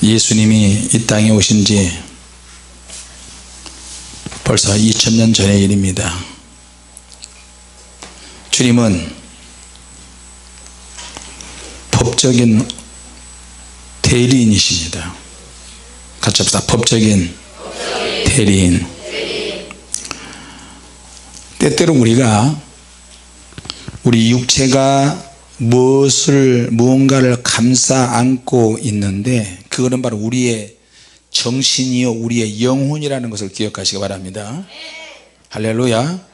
예수님이 이 땅에 오신 지 벌써 2000년 전의 일입니다. 주님은 법적인 대리인이십니다. 같이 합시다. 법적인 대리인. 때때로 우리가 우리 육체가 무언가를 감싸 안고 있는데 그거는 바로 우리의 정신이요 우리의 영혼이라는 것을 기억하시기 바랍니다. 할렐루야.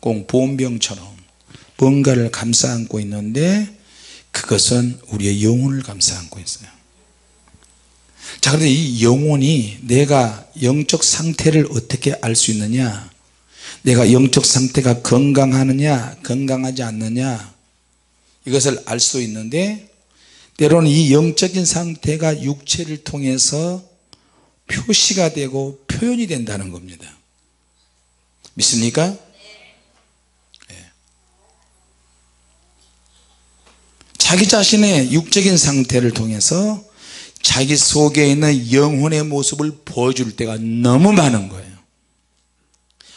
꼭 보온병처럼 뭔가를 감싸 안고 있는데 그것은 우리의 영혼을 감싸 안고 있어요. 자, 그런데 이 영혼이 내가 영적 상태를 어떻게 알 수 있느냐, 내가 영적 상태가 건강하느냐 건강하지 않느냐 이것을 알 수 있는데, 때로는 이 영적인 상태가 육체를 통해서 표시가 되고 표현이 된다는 겁니다. 믿습니까? 자기 자신의 육적인 상태를 통해서 자기 속에 있는 영혼의 모습을 보여줄 때가 너무 많은 거예요.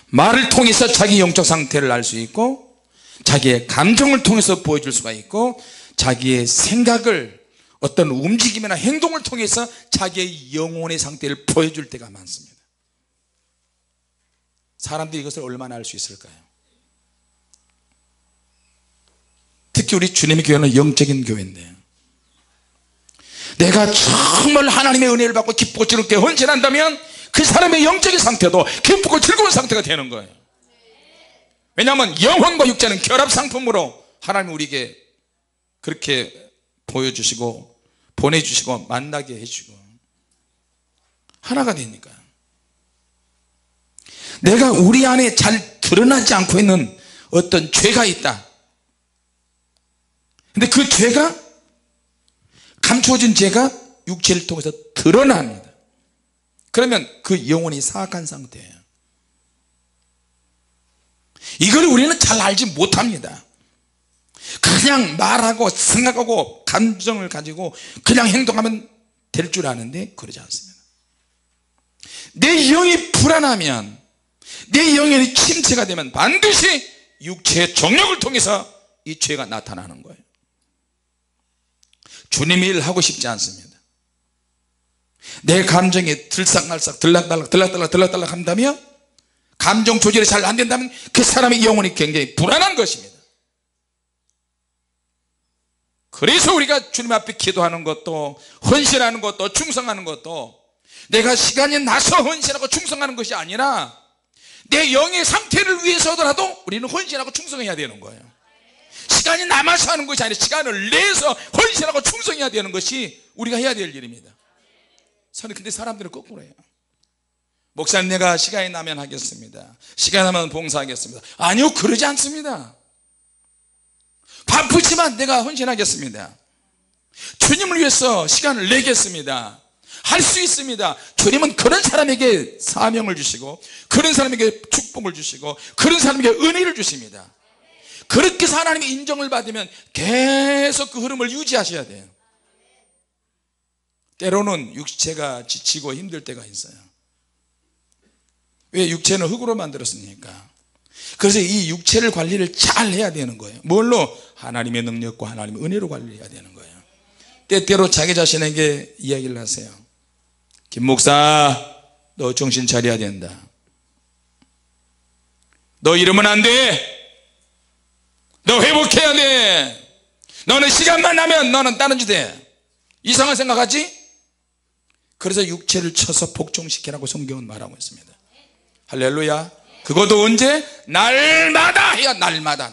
말을 통해서 자기 영적 상태를 알 수 있고, 자기의 감정을 통해서 보여줄 수가 있고, 자기의 생각을 어떤 움직임이나 행동을 통해서 자기의 영혼의 상태를 보여줄 때가 많습니다. 사람들이 이것을 얼마나 알 수 있을까요? 특히 우리 주님의 교회는 영적인 교회인데, 내가 정말 하나님의 은혜를 받고 기쁘고 즐겁게 헌신한다면 그 사람의 영적인 상태도 기쁘고 즐거운 상태가 되는 거예요. 왜냐하면 영혼과 육체는 결합 상품으로 하나님이 우리에게 그렇게 보여주시고 보내주시고 만나게 해주시고 하나가 되니까. 내가 우리 안에 잘 드러나지 않고 있는 어떤 죄가 있다. 근데 그 죄가, 감추어진 죄가 육체를 통해서 드러납니다. 그러면 그 영혼이 사악한 상태예요. 이걸 우리는 잘 알지 못합니다. 그냥 말하고 생각하고 감정을 가지고 그냥 행동하면 될 줄 아는데 그러지 않습니다. 내 영이 불안하면, 내 영이 침체가 되면 반드시 육체의 정욕을 통해서 이 죄가 나타나는 거예요. 주님의 일을 하고 싶지 않습니다. 내 감정이 들썩날썩 들락달락 한다면, 감정 조절이 잘 안 된다면 그 사람의 영혼이 굉장히 불안한 것입니다. 그래서 우리가 주님 앞에 기도하는 것도, 헌신하는 것도, 충성하는 것도 내가 시간이 나서 헌신하고 충성하는 것이 아니라 내 영의 상태를 위해서라도 우리는 헌신하고 충성해야 되는 거예요. 시간이 남아서 하는 것이 아니라 시간을 내서 헌신하고 충성해야 되는 것이 우리가 해야 될 일입니다. 근데 사람들은 거꾸로 해요. 목사님, 내가 시간이 나면 하겠습니다. 시간이 나면 봉사하겠습니다. 아니요, 그러지 않습니다. 바쁘지만 내가 헌신하겠습니다. 주님을 위해서 시간을 내겠습니다. 할 수 있습니다. 주님은 그런 사람에게 사명을 주시고, 그런 사람에게 축복을 주시고, 그런 사람에게 은혜를 주십니다. 그렇게 해서 하나님의 인정을 받으면 계속 그 흐름을 유지하셔야 돼요. 때로는 육체가 지치고 힘들 때가 있어요. 왜? 육체는 흙으로 만들었으니까. 그래서 이 육체를 관리를 잘 해야 되는 거예요. 뭘로? 하나님의 능력과 하나님의 은혜로 관리해야 되는 거예요. 때때로 자기 자신에게 이야기를 하세요. 김 목사, 너 정신 차려야 된다. 너 이러면 안 돼. 너 회복해야 돼. 너는 시간만 나면 너는 다른 짓 해. 이상한 생각하지? 그래서 육체를 쳐서 복종시키라고 성경은 말하고 있습니다. 할렐루야. 그것도 언제? 날마다 해야. 날마다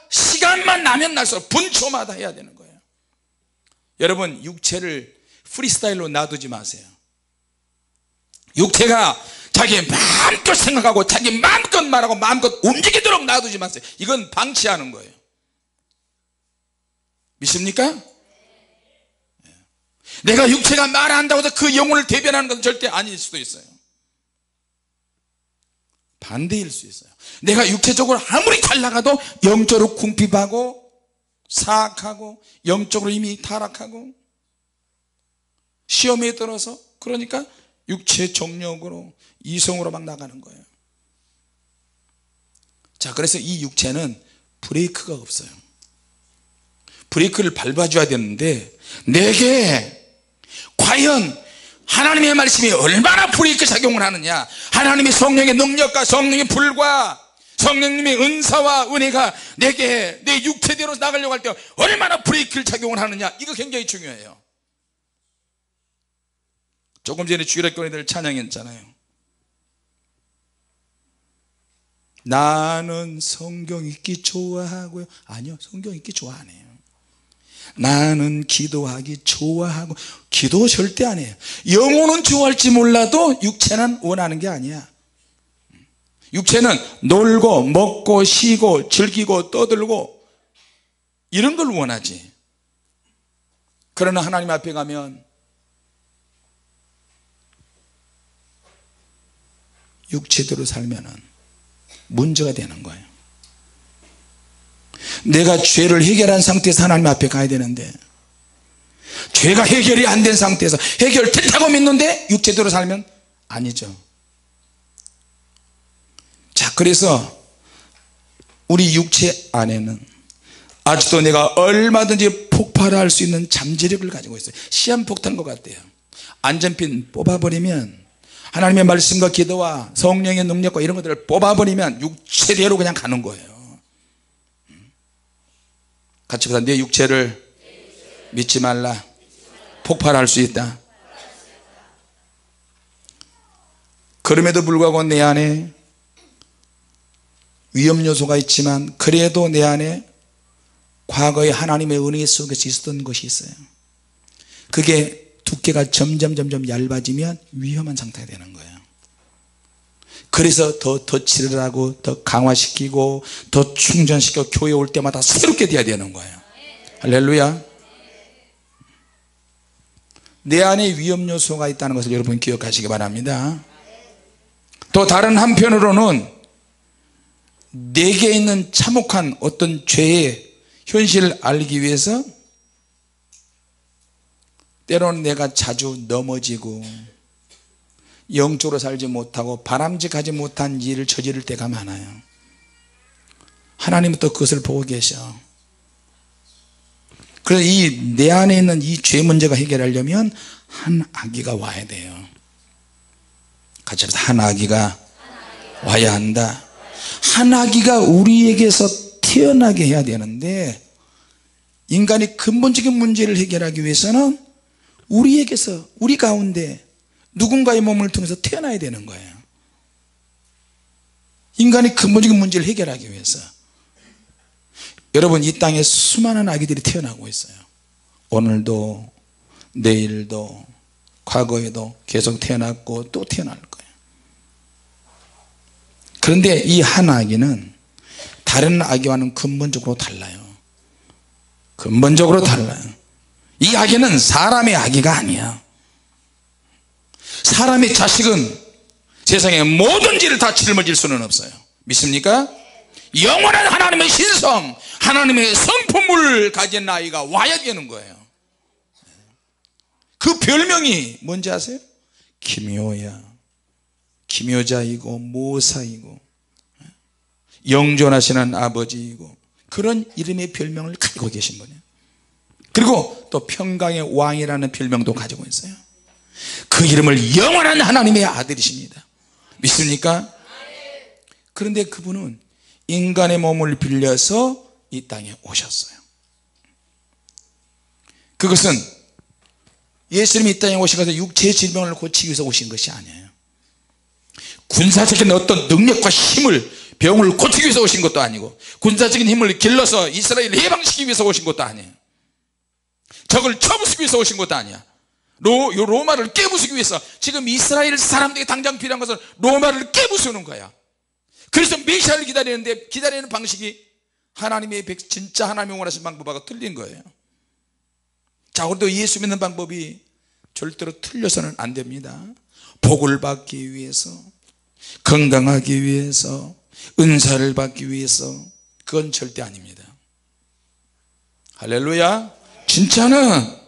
시간만 나면 날수록 분초마다 해야 되는 거예요. 여러분, 육체를 프리스타일로 놔두지 마세요. 육체가 자기 마음껏 생각하고 자기 마음껏 말하고 마음껏 움직이도록 놔두지 마세요. 이건 방치하는 거예요. 믿습니까? 내가 육체가 말한다고 해서 그 영혼을 대변하는 것은 절대 아닐 수도 있어요. 반대일 수 있어요. 내가 육체적으로 아무리 잘 나가도 영적으로 궁핍하고 사악하고 영적으로 이미 타락하고 시험에 들어서, 그러니까 육체 정욕으로 이성으로 막 나가는 거예요. 자, 그래서 이 육체는 브레이크가 없어요. 브레이크를 밟아줘야 되는데 내게 과연 하나님의 말씀이 얼마나 브레이크 작용을 하느냐, 하나님의 성령의 능력과 성령의 불과 성령님의 은사와 은혜가 내게 내 육체대로 나가려고 할 때 얼마나 브레이크를 작용을 하느냐, 이거 굉장히 중요해요. 조금 전에 주일학 교회들 찬양했잖아요. 나는 성경 읽기 좋아하고요. 아니요, 성경 읽기 좋아 안 해요. 나는 기도하기 좋아하고, 기도 절대 안 해요. 영혼은 좋아할지 몰라도 육체는 원하는 게 아니야. 육체는 놀고 먹고 쉬고 즐기고 떠들고 이런 걸 원하지. 그러나 하나님 앞에 가면 육체대로 살면은 문제가 되는 거예요. 내가 죄를 해결한 상태에서 하나님 앞에 가야 되는데 죄가 해결이 안 된 상태에서 해결됐다고 믿는데 육체대로 살면 아니죠. 자, 그래서 우리 육체 안에는 아직도 내가 얼마든지 폭발할 수 있는 잠재력을 가지고 있어요. 시한폭탄 것 같아요. 안전핀 뽑아버리면, 하나님의 말씀과 기도와 성령의 능력과 이런 것들을 뽑아버리면 육체대로 그냥 가는 거예요. 같이 보자. 내 육체를 믿지 말라. 폭발할 수 있다. 그럼에도 불구하고 내 안에 위험 요소가 있지만 그래도 내 안에 과거의 하나님의 은혜 속에서 있었던 것이 있어요. 그게 두께가 점점 얇아지면 위험한 상태가 되는 거예요. 그래서 더 덧칠을 하고 더 강화시키고 더 충전시켜 교회 올 때마다 새롭게 돼야 되는 거예요. 할렐루야. 내 안에 위험 요소가 있다는 것을 여러분 기억하시기 바랍니다. 또 다른 한편으로는 내게 있는 참혹한 어떤 죄의 현실을 알기 위해서 때로는 내가 자주 넘어지고 영적으로 살지 못하고 바람직하지 못한 일을 저지를 때가 많아요. 하나님은 또 그것을 보고 계셔. 그래서 이 내 안에 있는 이 죄 문제가 해결하려면 한 아기가 와야 돼요. 같이 합시다. 한 아기가 와야 한다. 한 아기가 우리에게서 태어나게 해야 되는데, 인간의 근본적인 문제를 해결하기 위해서는 우리에게서, 우리 가운데 누군가의 몸을 통해서 태어나야 되는 거예요. 인간의 근본적인 문제를 해결하기 위해서. 여러분, 이 땅에 수많은 아기들이 태어나고 있어요. 오늘도 내일도 과거에도 계속 태어났고 또 태어날 거예요. 그런데 이 한 아기는 다른 아기와는 근본적으로 달라요. 근본적으로 달라요. 이 아기는 사람의 아기가 아니야. 사람의 자식은 세상의 모든 죄를 다 짊어질 수는 없어요. 믿습니까? 영원한 하나님의 신성, 하나님의 성품을 가진 아이가 와야 되는 거예요. 그 별명이 뭔지 아세요? 기묘야. 기묘자이고 모사이고 영존하시는 아버지이고, 그런 이름의 별명을 가지고 계신 분이에요. 그리고 또 평강의 왕이라는 별명도 가지고 있어요. 그 이름을 영원한 하나님의 아들이십니다. 믿습니까? 그런데 그분은 인간의 몸을 빌려서 이 땅에 오셨어요. 그것은 예수님이 이 땅에 오셔서 육체의 질병을 고치기 위해서 오신 것이 아니에요. 군사적인 어떤 능력과 힘을, 병을 고치기 위해서 오신 것도 아니고, 군사적인 힘을 길러서 이스라엘을 해방시키기 위해서 오신 것도 아니에요. 적을 쳐부수기 위해서 오신 것도 아니야. 로마를 깨부수기 위해서. 지금 이스라엘 사람들이 당장 필요한 것은 로마를 깨부수는 거야. 그래서 메시아를 기다리는데, 기다리는 방식이 하나님의 진짜 하나님이 원하신 방법하고 틀린 거예요. 자, 우리도 예수 믿는 방법이 절대로 틀려서는 안 됩니다. 복을 받기 위해서, 건강하기 위해서, 은사를 받기 위해서, 그건 절대 아닙니다. 할렐루야. 진짜는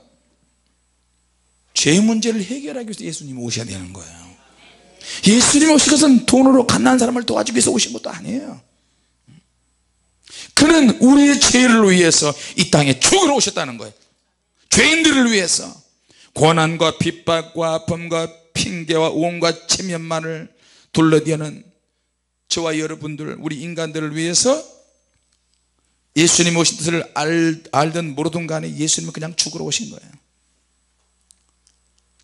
죄 문제를 해결하기 위해서 예수님이 오셔야 되는 거예요. 예수님이 오신 것은 돈으로 갓난 사람을 도와주기 위해서 오신 것도 아니에요. 그는 우리의 죄를 위해서 이 땅에 죽으러 오셨다는 거예요. 죄인들을 위해서. 고난과 핍박과 아픔과 핑계와 온갖 체면만을 둘러대는 저와 여러분들, 우리 인간들을 위해서 예수님이 오신 뜻을 알든 모르든 간에 예수님은 그냥 죽으러 오신 거예요.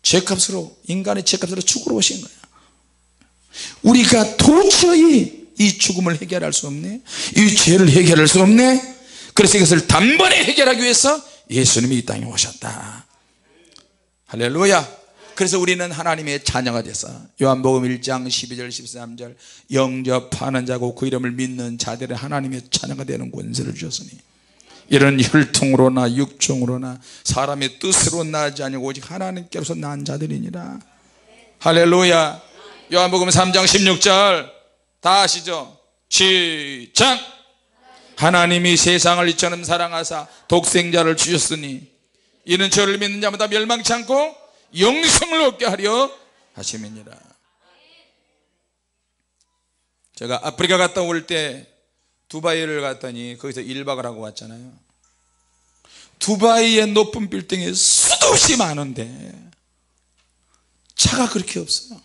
죄값으로, 인간의 죄값으로 죽으러 오신 거예요. 우리가 도저히 이 죽음을 해결할 수 없네, 이 죄를 해결할 수 없네. 그래서 이것을 단번에 해결하기 위해서 예수님이 이 땅에 오셨다. 할렐루야. 그래서 우리는 하나님의 자녀가 돼서 요한복음 1장 12절 13절 영접하는 자고 그 이름을 믿는 자들은 하나님의 자녀가 되는 권세를 주셨으니 이런 혈통으로나 육종으로나 사람의 뜻으로 나지 아니고 오직 하나님께로서 난 자들이니라. 할렐루야. 요한복음 3장 16절 다 아시죠? 시작. 하나님이 세상을 이처럼 사랑하사 독생자를 주셨으니 이는 저를 믿는 자마다 멸망치 않고 영생을 얻게 하려 하심이니라. 제가 아프리카 갔다 올 때 두바이를 갔더니 거기서 1박을 하고 왔잖아요. 두바이의 높은 빌딩이 수도 없이 많은데 차가 그렇게 없어요.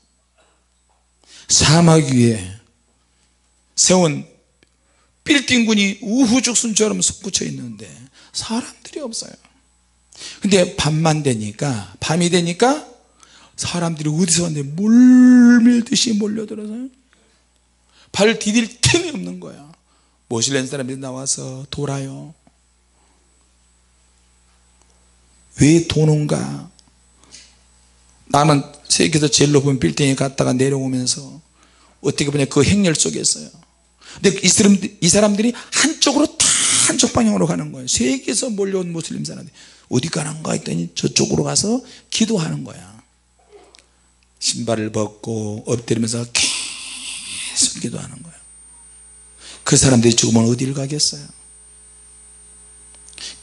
사막 위에 세운 빌딩군이 우후죽순처럼 솟구쳐 있는데 사람들이 없어요. 근데 밤이 되니까 사람들이 어디서 왔는데 물밀듯이 몰려들어서요. 발 디딜 틈이 없는 거야. 모슬렘 사람들이 나와서 돌아요. 왜 도는가? 나는 세계에서 제일 높은 빌딩에 갔다가 내려오면서 어떻게 보냐 그 행렬 속에 있어요. 근데 이 사람들이 한쪽 방향으로 가는 거예요. 세계에서 몰려온 모슬림 사람들이 어디 가는가 했더니 저쪽으로 가서 기도하는 거야. 신발을 벗고 엎드리면서 계속 기도하는 거예요. 그 사람들이 죽으면 어디를 가겠어요?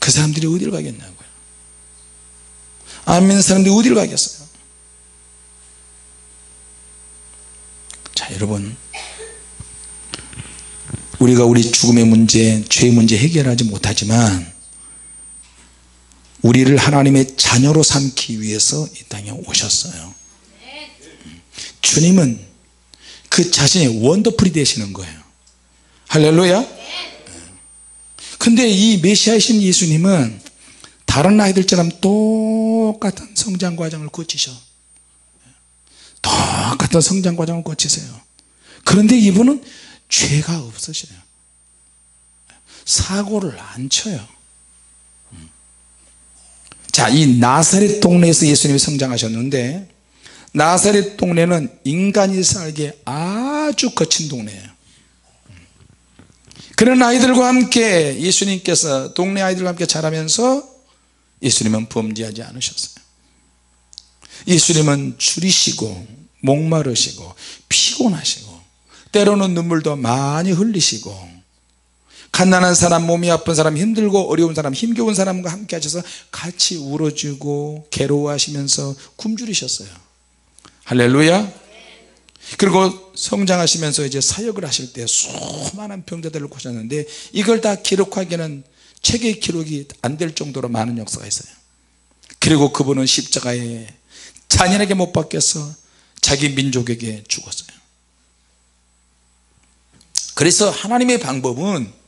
그 사람들이 어디를 가겠냐고요. 안 믿는 사람들이 어디를 가겠어요? 자, 여러분, 우리가 우리 죽음의 문제, 죄의 문제 해결하지 못하지만 우리를 하나님의 자녀로 삼기 위해서 이 땅에 오셨어요. 주님은 그 자신의 원더풀이 되시는 거예요. 할렐루야. 근데 이 메시아이신 예수님은 다른 아이들처럼 똑같은 성장 과정을 거치셔. 똑같은 성장 과정을 거치세요. 그런데 이분은 죄가 없으셔요. 사고를 안 쳐요. 자, 이 나사렛 동네에서 예수님이 성장하셨는데 나사렛 동네는 인간이 살기에 아주 거친 동네예요. 그런 아이들과 함께 예수님께서 동네 아이들과 함께 자라면서 예수님은 범죄하지 않으셨어요. 예수님은 줄이시고 목마르시고 피곤하시고 때로는 눈물도 많이 흘리시고 갓난한 사람, 몸이 아픈 사람, 힘들고 어려운 사람, 힘겨운 사람과 함께 하셔서 같이 울어주고 괴로워하시면서 굶주리셨어요. 할렐루야. 그리고 성장하시면서 이제 사역을 하실 때 수많은 병자들을 고쳤는데 이걸 다 기록하기에는 책의 기록이 안 될 정도로 많은 역사가 있어요. 그리고 그분은 십자가에 잔인하게 못 박혀서 자기 민족에게 죽었어요. 그래서 하나님의 방법은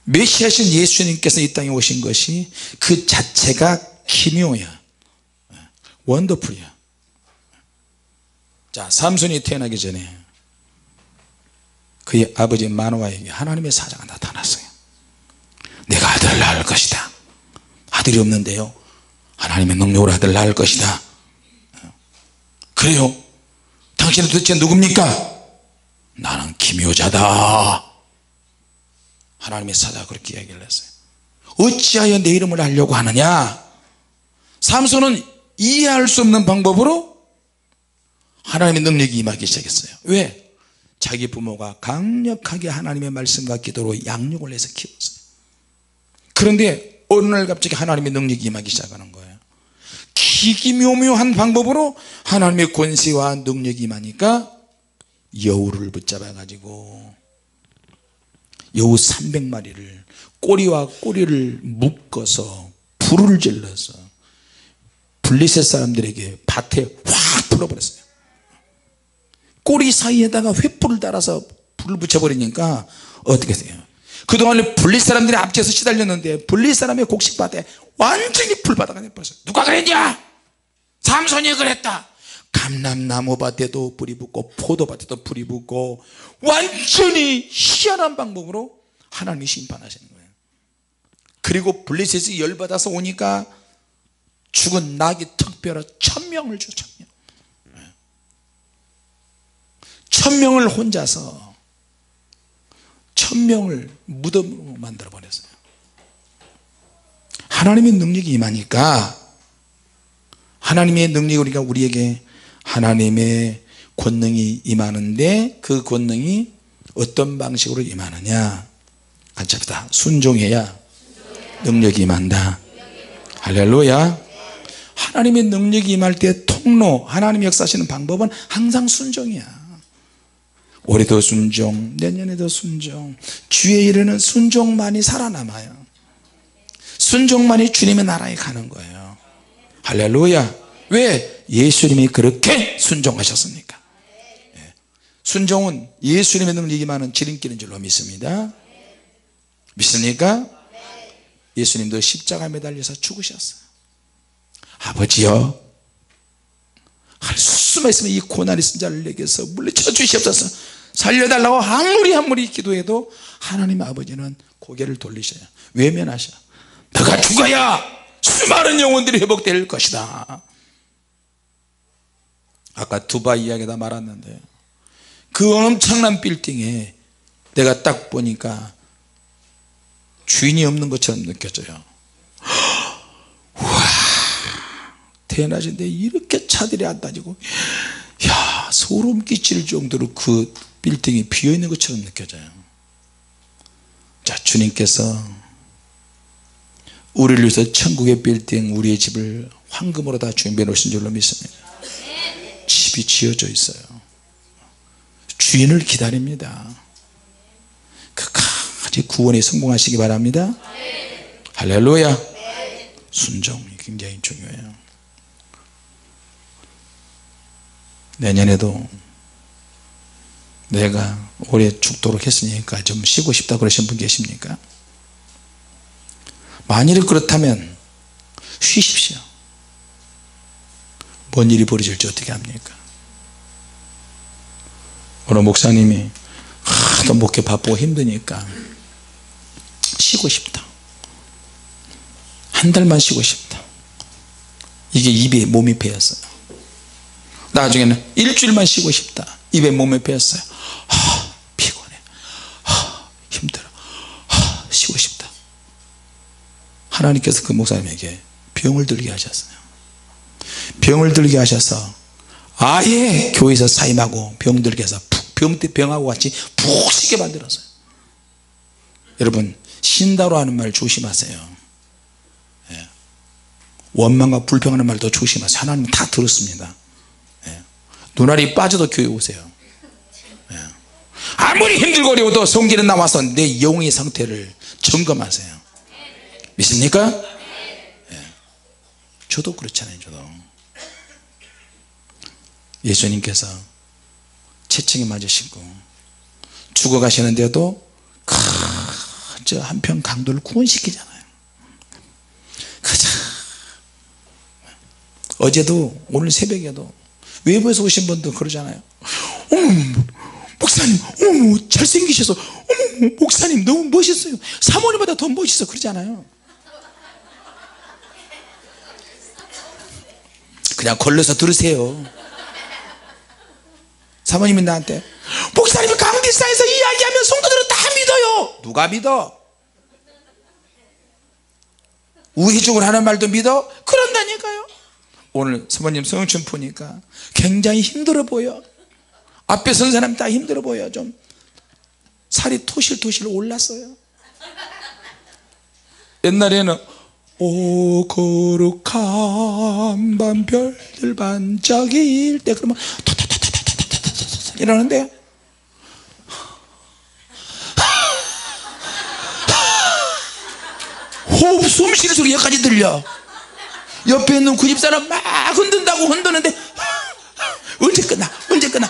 메시아신 예수님께서 이 땅에 오신 것이 그 자체가 기묘야, 원더풀이야. 자, 삼손이 태어나기 전에 그의 아버지 마노아에게 하나님의 사자가 나타났어요. 내가 아들을 낳을 것이다. 아들이 없는데요, 하나님의 능력으로 아들을 낳을 것이다. 그래요? 당신은 도대체 누굽니까? 나는 기묘자다. 하나님의 사자가 그렇게 이야기를 했어요. 어찌하여 내 이름을 알려고 하느냐? 삼손은 이해할 수 없는 방법으로 하나님의 능력이 임하기 시작했어요. 왜? 자기 부모가 강력하게 하나님의 말씀과 기도로 양육을 해서 키웠어요. 그런데 어느 날 갑자기 하나님의 능력이 임하기 시작하는 거예요. 기기묘묘한 방법으로 하나님의 권세와 능력이 임하니까 여우를 붙잡아 가지고 여우 300마리를 꼬리와 꼬리를 묶어서 불을 질러서 블레셋 사람들에게 밭에 확 불어버렸어요. 꼬리 사이에다가 횃불을 달아서 불을 붙여버리니까 어떻게 돼요? 그동안 블레셋 사람들이 앞뒤에서 시달렸는데 블레셋 사람의 곡식밭에 완전히 불바다가 돼버렸어요. 누가 그랬냐? 삼손이 그랬다. 감람나무 밭에도 불이 붙고 포도밭에도 불이 붙고 완전히 희한한 방법으로 하나님이 심판하시는 거예요. 그리고 블레셋이 열받아서 오니까 죽은 낙이 특별히 1000명을 줘. 1000명을 혼자서 1000명을 무덤으로 만들어 버렸어요. 하나님의 능력이 임하니까 하나님의 능력이 우리가 우리에게 하나님의 권능이 임하는데 그 권능이 어떤 방식으로 임하느냐? 같이 합시다. 순종해야 능력이 임한다. 할렐루야. 하나님의 능력이 임할 때 통로, 하나님이 역사하시는 방법은 항상 순종이야. 올해도 순종, 내년에도 순종. 주의 일에는 순종만이 살아남아요. 순종만이 주님의 나라에 가는 거예요. 할렐루야. 왜? 예수님이 그렇게 순종하셨습니까? 순종은 예수님의 능력이 많은 지름길인 줄로 믿습니다. 믿습니까? 예수님도 십자가에 매달려서 죽으셨어요. 아버지여, 할 수만 있으면 이 고난이 쓴 자를 내게서 물리쳐 주시옵소서. 살려달라고 아무리 기도해도 하나님 아버지는 고개를 돌리셔요. 외면하셔. 너가 죽어야 수많은 영혼들이 회복될 것이다. 아까 두바이 이야기다 말았는데 그 엄청난 빌딩에 내가 딱 보니까 주인이 없는 것처럼 느껴져요. 우와, 대낮인데 이렇게 차들이 안 다니고, 야, 소름 끼칠 정도로 그 빌딩이 비어있는 것처럼 느껴져요. 자, 주님께서 우리를 위해서 천국의 빌딩, 우리의 집을 황금으로 다 준비해 놓으신 줄로 믿습니다. 집이 지어져 있어요. 주인을 기다립니다. 끝까지 구원에 성공하시기 바랍니다. 할렐루야. 순종이 굉장히 중요해요. 내년에도 내가 올해 죽도록 했으니까 좀 쉬고 싶다 그러신 분 계십니까? 만일 그렇다면 쉬십시오. 뭔 일이 벌어질지 어떻게 합니까? 어느 목사님이 하도 목회 바쁘고 힘드니까 쉬고 싶다, 한 달만 쉬고 싶다. 이게 입에 몸이 배었어요. 나중에는 일주일만 쉬고 싶다. 입에 몸이 배었어요. 피곤해, 힘들어, 쉬고 싶다. 하나님께서 그 목사님에게 병을 들게 하셨어요. 병을 들게 하셔서 아예 교회에서 사임하고 병들게 해서 병하고 같이 푹 쉬게 만들었어요. 여러분, 쉰다로 하는 말 조심하세요. 원망과 불평하는 말도 조심하세요. 하나님 다 들었습니다. 눈알이 빠져도 교회 오세요. 아무리 힘들고 어려워도 성경에 나와서 내 영의 상태를 점검하세요. 믿습니까? 저도 그렇잖아요. 저도 예수님께서 채찍에 맞으시고 죽어가시는데도 저 한편 강도를 구원시키잖아요. 그저 어제도 오늘 새벽에도 외부에서 오신 분도 그러잖아요. 어머 목사님, 어머 잘생기셔서, 어머 목사님 너무 멋있어요, 사모님보다 더 멋있어, 그러잖아요. 그냥 걸러서 들으세요. 사모님이 나한테 목사님이 강대사에서 이야기하면 성도들은 다 믿어요. 누가 믿어? 우회적으로 하는 말도 믿어? 그런다니까요. 오늘 사모님 성춘 보니까 굉장히 힘들어 보여. 앞에 선 사람 다 힘들어 보여. 좀 살이 토실토실 올랐어요. 옛날에는 오 거룩한 밤 별들 반짝일 때 그러면 이러는데 호흡 숨 쉬는 소리 여기까지 들려. 옆에 있는 그 집사람 막 흔든다고 흔드는데 언제 끝나 언제 끝나.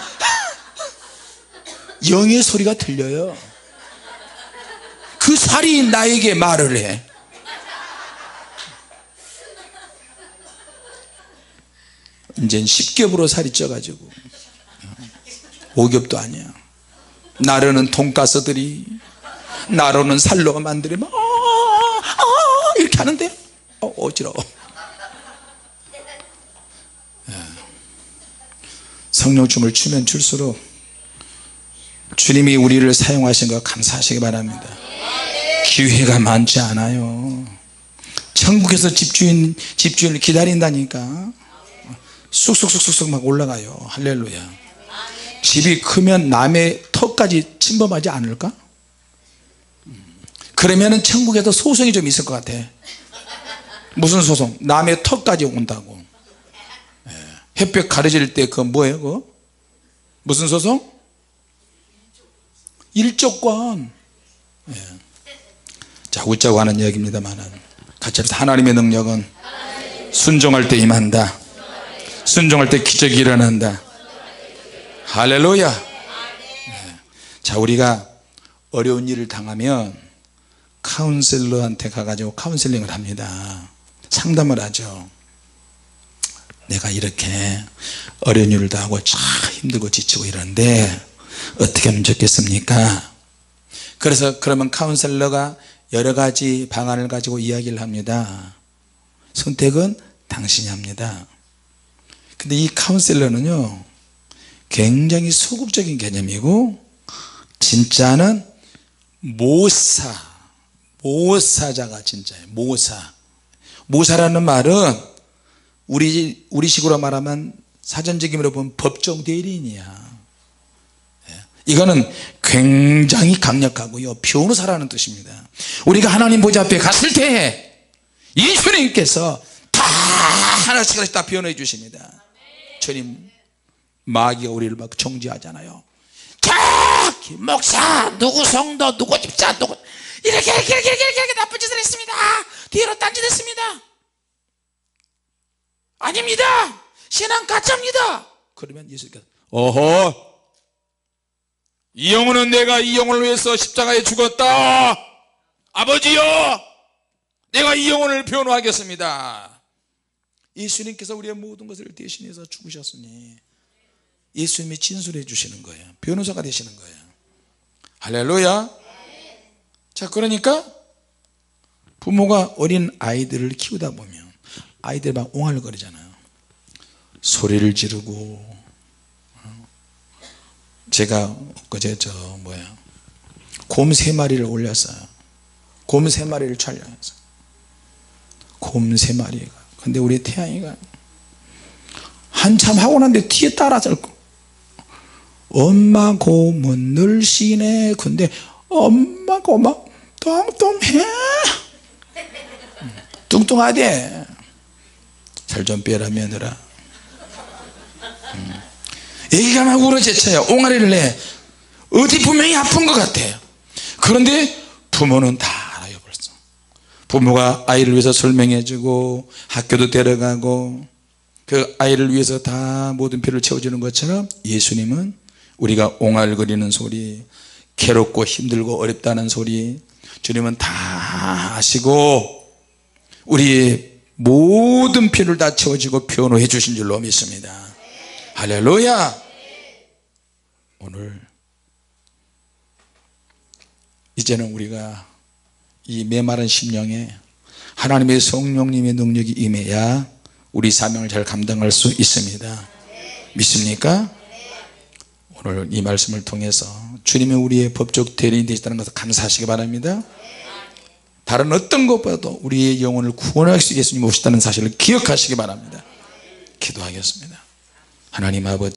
영의 소리가 들려요. 그 살이 나에게 말을 해. 이젠 10겹으로 살이 쪄가지고 5겹도 아니야. 나르는 돈가스들이 나르는 살로 만들면 이렇게 하는데 어지러워. 성령 춤을 추면 출수록 주님이 우리를 사용하신 거 감사하시기 바랍니다. 기회가 많지 않아요. 천국에서 집주인을 기다린다니까 쑥쑥쑥쑥 막 올라가요. 할렐루야. 집이 크면 남의 턱까지 침범하지 않을까? 그러면은 천국에도 소송이 좀 있을 것 같아. 무슨 소송? 남의 턱까지 온다고. 햇볕 가려질 때 그 뭐예요 그거? 무슨 소송? 일조권. 자, 웃자고 하는 이야기입니다만 같이 합시다. 하나님의 능력은 순종할 때 임한다. 순종할 때 기적이 일어난다. 할렐루야. 자, 우리가 어려운 일을 당하면 카운셀러한테 가가지고 카운셀링을 합니다. 상담을 하죠. 내가 이렇게 어려운 일을 당하고 참 힘들고 지치고 이러는데 어떻게 하면 좋겠습니까? 그래서 그러면 카운셀러가 여러 가지 방안을 가지고 이야기를 합니다. 선택은 당신이 합니다. 근데 이 카운셀러는요 굉장히 소극적인 개념이고 진짜는 모사자가 진짜예요. 모사라는 말은 우리식으로 말하면 사전적임으로 보면 법정 대리인이야. 이거는 굉장히 강력하고요 변호사라는 뜻입니다. 우리가 하나님 보좌 앞에 갔을 때 예수님께서 다 하나씩 다 변호해 주십니다. 주님 마귀가 우리를 막 정죄하잖아요. 저기 목사 누구 성도 누구 집사 누구 이렇게 나쁜 짓을 했습니다. 뒤로 딴짓했습니다. 아닙니다. 신앙 가짜입니다. 그러면 예수님께서 어허 이 영혼은 내가 이 영혼을 위해서 십자가에 죽었다. 아버지요 내가 이 영혼을 변호하겠습니다. 예수님께서 우리의 모든 것을 대신해서 죽으셨으니 예수님이 진술해 주시는 거예요. 변호사가 되시는 거예요. 할렐루야. 자, 그러니까 부모가 어린 아이들을 키우다 보면 아이들 막 옹알거리잖아요. 소리를 지르고. 제가 그제 곰 3마리를 올렸어요. 곰 3마리를 촬영했어요. 곰 3마리가. 근데 우리 태양이가 한참 하고 났는데 뒤에 따라서 엄마 곰은 늘씬해. 근데 엄마 곰은 뚱뚱해. 뚱뚱하대. 살 좀 빼라 며느라. 애기가 막 울어제쳐요. 옹알이를 내. 어디 분명히 아픈 것 같아요. 그런데 부모는 다 알아요. 벌써 부모가 아이를 위해서 설명해 주고 학교도 데려가고 그 아이를 위해서 다 모든 필요를 채워주는 것처럼 예수님은 우리가 옹알거리는 소리, 괴롭고 힘들고 어렵다는 소리 주님은 다 아시고 우리의 모든 필요를 다 채워주고 변호해 주신 줄로 믿습니다. 할렐루야. 오늘 이제는 우리가 이 메마른 심령에 하나님의 성령님의 능력이 임해야 우리 사명을 잘 감당할 수 있습니다. 믿습니까? 오늘 이 말씀을 통해서 주님이 우리의 법적 대리인이 되시다는 것을 감사하시기 바랍니다. 다른 어떤 것보다도 우리의 영혼을 구원할 수 예수님이 오셨다는 사실을 기억하시기 바랍니다. 기도하겠습니다. 하나님 아버지